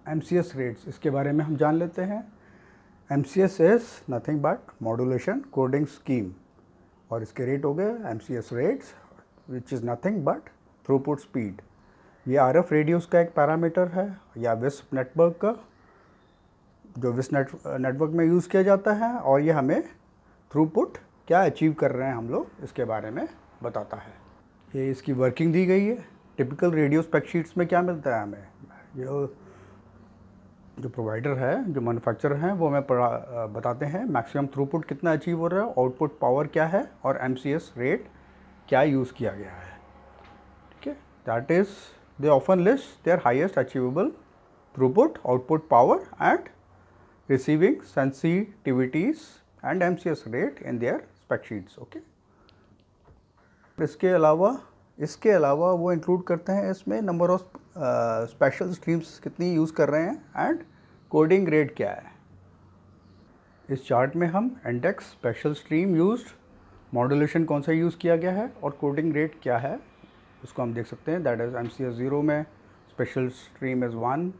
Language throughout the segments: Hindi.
MCS रेट्स, इसके बारे में हम जान लेते हैं। MCS is nothing but modulation coding scheme, और इसके रेट हो गए MCS rates which is nothing but throughput speed. ये RF रेडियोस का एक पैरामीटर है या विस्प नेटवर्क का, जो विस्प नेटवर्क में यूज़ किया जाता है, और ये हमें थ्रूपुट क्या अचीव कर रहे हैं हम लोग इसके बारे में बताता है। ये इसकी वर्किंग दी गई है। टिपिकल रेडियो स्पेक शीट्स में क्या मिलता है हमें, जो प्रोवाइडर है, जो मैन्युफैक्चरर हैं, वो हमें बताते हैं मैक्सिमम थ्रूपुट कितना अचीव हो रहा है, आउटपुट पावर क्या है, और MCS रेट क्या यूज़ किया गया है। ठीक है, that is they often list their highest achievable throughput, output power and receiving sensitivities and MCS rate in their spec sheets. Okay, इसके अलावा वो इंक्लूड करते हैं इसमें नंबर ऑफ स्पेशल स्ट्रीम्स कितनी यूज़ कर रहे हैं एंड कोडिंग रेट क्या है। इस चार्ट में हम index, special stream used, modulation कौन सा यूज़ किया गया है और कोडिंग रेट क्या है उसको हम देख सकते हैं। दैट इज़ MCS 0 में special stream is 1,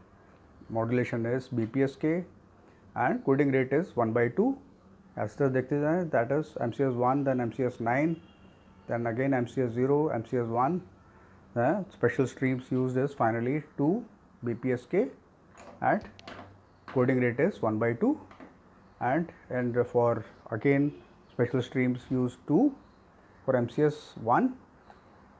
modulation is BPSK and coding rate is 1/2। ऐसे तरह देखते जाएँ, that is MCS 1, then MCS 9, then again MCS 0, MCS 1. Special streams used is finally 2 BPSK and coding rate is 1/2, and for again special streams used 2 for MCS 1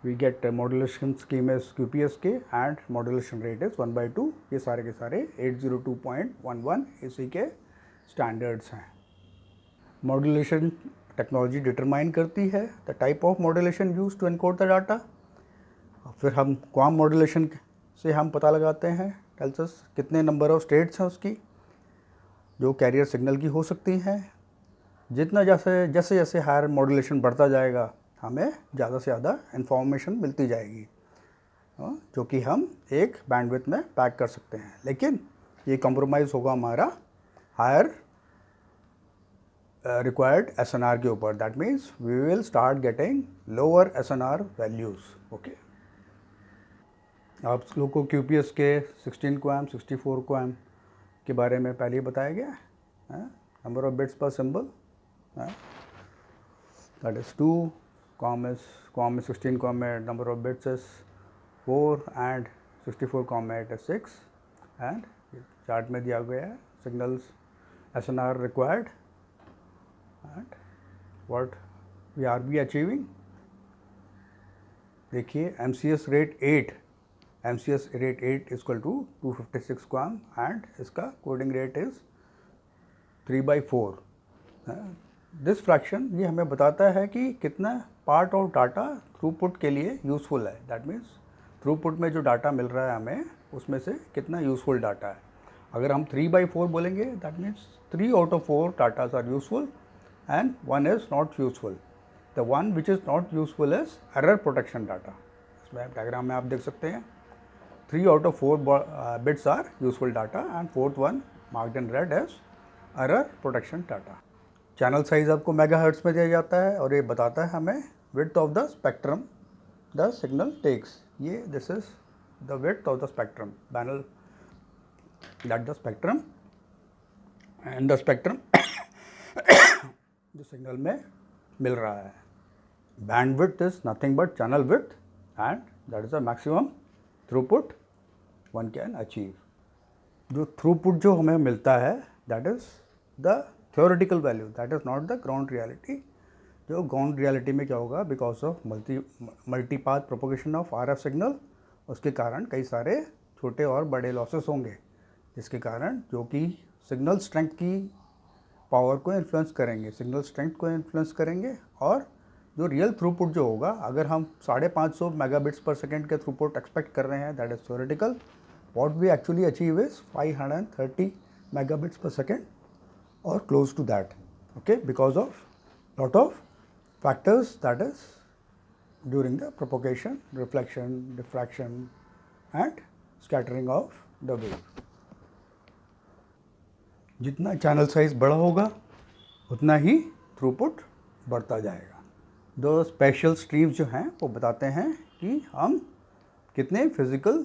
we get modulation scheme is QPSK and modulation rate is 1/2। ये सारे के सारे 802.11 इसी के स्टैंडर्ड्स हैं। मॉड्यूलेशन टेक्नोलॉजी डिटरमाइन करती है the type of modulation use to encode the data. फिर हम क्वाम मॉड्यूलेशन से हम पता लगाते हैं, टेल्स अस कितने नंबर ऑफ स्टेट्स हैं उसकी जो कैरियर सिग्नल की हो सकती हैं। जितना जैसे जैसे हायर मॉड्यूलेशन बढ़ता जाएगा हमें ज़्यादा से ज़्यादा इन्फॉर्मेशन मिलती जाएगी, जो कि हम एक बैंडविड्थ में पैक कर सकते हैं। लेकिन ये कॉम्प्रोमाइज़ होगा हमारा हायर required SNR के ऊपर। That means we will start getting lower SNR values. Okay, आप लोग को QPS के 16 QAM 64 QAM के बारे में पहले ही बताया गया है। नंबर ऑफ बिट्स पर सिंबल, दैट इज़ 2, QAM में 16 QAM में number of bits is 4 and 64 QAM में इट इज 6। एंड चार्ट में दिया गया है signals SNR required and what we are we achieving। देखिए MCS rate 8 is equal to 256 QAM and इसका coding rate is 3/4। This fraction ये हमें बताता है कि कितना पार्ट ऑफ डाटा थ्रूपुट के लिए यूज़फुल है। दैट मीन्स थ्रूपुट में जो डाटा मिल रहा है हमें उसमें से कितना यूज़फुल डाटा है। अगर हम 3/4 बोलेंगे that means 3 out of 4 datas are useful and 1 is not useful। The one which is not useful is error protection data। इसमें डायग्राम में आप देख सकते हैं 3 out of 4 bits are useful data and 4th one marked in red is error protection data। Channel size आपको मेगाहर्ट्ज में दिया जाता है और ये बताता है हमें width of the spectrum the signal takes। ये this is the width of the spectrum panel, that the spectrum and the spectrum जो सिग्नल में मिल रहा है। Bandwidth is nothing but channel width and that is the maximum throughput one can achieve. जो थ्रूपुट जो हमें मिलता है that is the theoretical value, that is not the ground reality. जो ग्राउंड रियलिटी में क्या होगा, because of multipath propagation of RF signal, उसके कारण कई सारे छोटे और बड़े लॉसेस होंगे, जिसके कारण जो कि सिग्नल स्ट्रेंथ की पावर को इन्फ्लुएंस करेंगे, सिग्नल स्ट्रेंथ को इन्फ्लुएंस करेंगे। और जो रियल थ्रूपुट जो होगा, अगर हम 550 मेगाबिट्स पर सेकेंड के थ्रूपुट एक्सपेक्ट कर रहे हैं that is theoretical, what we actually achieve is 530 megabits per second और close to that. Okay, because of lot of factors that is during the propagation, reflection, diffraction and scattering of the wave. जितना चैनल साइज बड़ा होगा उतना ही थ्रूपुट बढ़ता जाएगा। दो स्पेशल स्ट्रीम्स जो हैं वो बताते हैं कि हम कितने फिज़िकल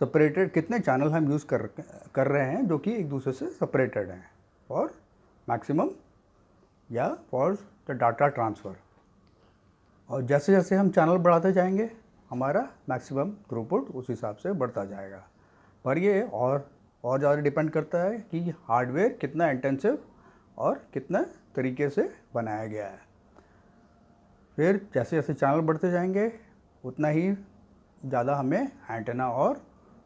सेपरेटेड, कितने चैनल हम यूज़ कर रहे हैं जो कि एक दूसरे से सेपरेटेड हैं फॉर मैक्सिमम या फॉर द डाटा ट्रांसफ़र। और जैसे जैसे हम चैनल बढ़ाते जाएंगे हमारा मैक्सिमम थ्रूपुट उस हिसाब से बढ़ता जाएगा। पर ये और ज़्यादा डिपेंड करता है कि हार्डवेयर कितना इंटेंसिव और कितना तरीके से बनाया गया है। फिर जैसे जैसे चैनल बढ़ते जाएंगे उतना ही ज़्यादा हमें एंटेना और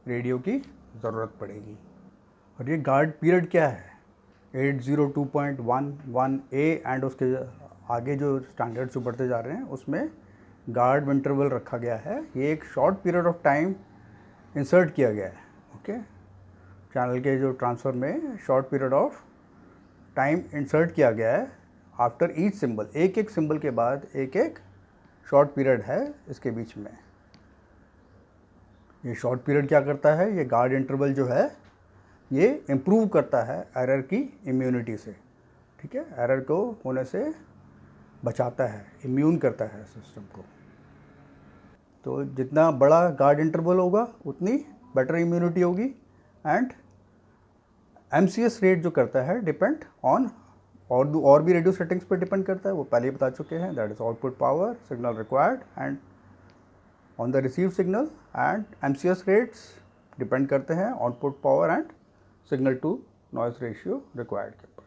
रेडियो की ज़रूरत पड़ेगी। और ये गार्ड पीरियड क्या है? 802.11a एंड उसके आगे जो स्टैंडर्ड्स बढ़ते जा रहे हैं उसमें गार्ड इंटरवल रखा गया है। ये एक short period of time insert किया गया है। ओके, चैनल के जो ट्रांसफ़र में short period of time insert किया गया है आफ्टर ईच सिंबल। एक एक सिंबल के बाद एक एक शॉर्ट पीरियड है इसके बीच में। ये शॉर्ट पीरियड क्या करता है? ये गार्ड इंटरवल जो है ये इम्प्रूव करता है एरर की इम्यूनिटी से। ठीक है, एरर को होने से बचाता है, इम्यून करता है सिस्टम को। तो जितना बड़ा गार्ड इंटरवल होगा उतनी बेटर इम्यूनिटी होगी। एंड MCS रेट जो करता है डिपेंड ऑन और भी रेडियो सेटिंग्स पर डिपेंड करता है, वो पहले ही बता चुके हैं। That is output power, signal required and on the receive signal. And MCS rates depend करते हैं output power and signal to noise ratio required के ऊपर।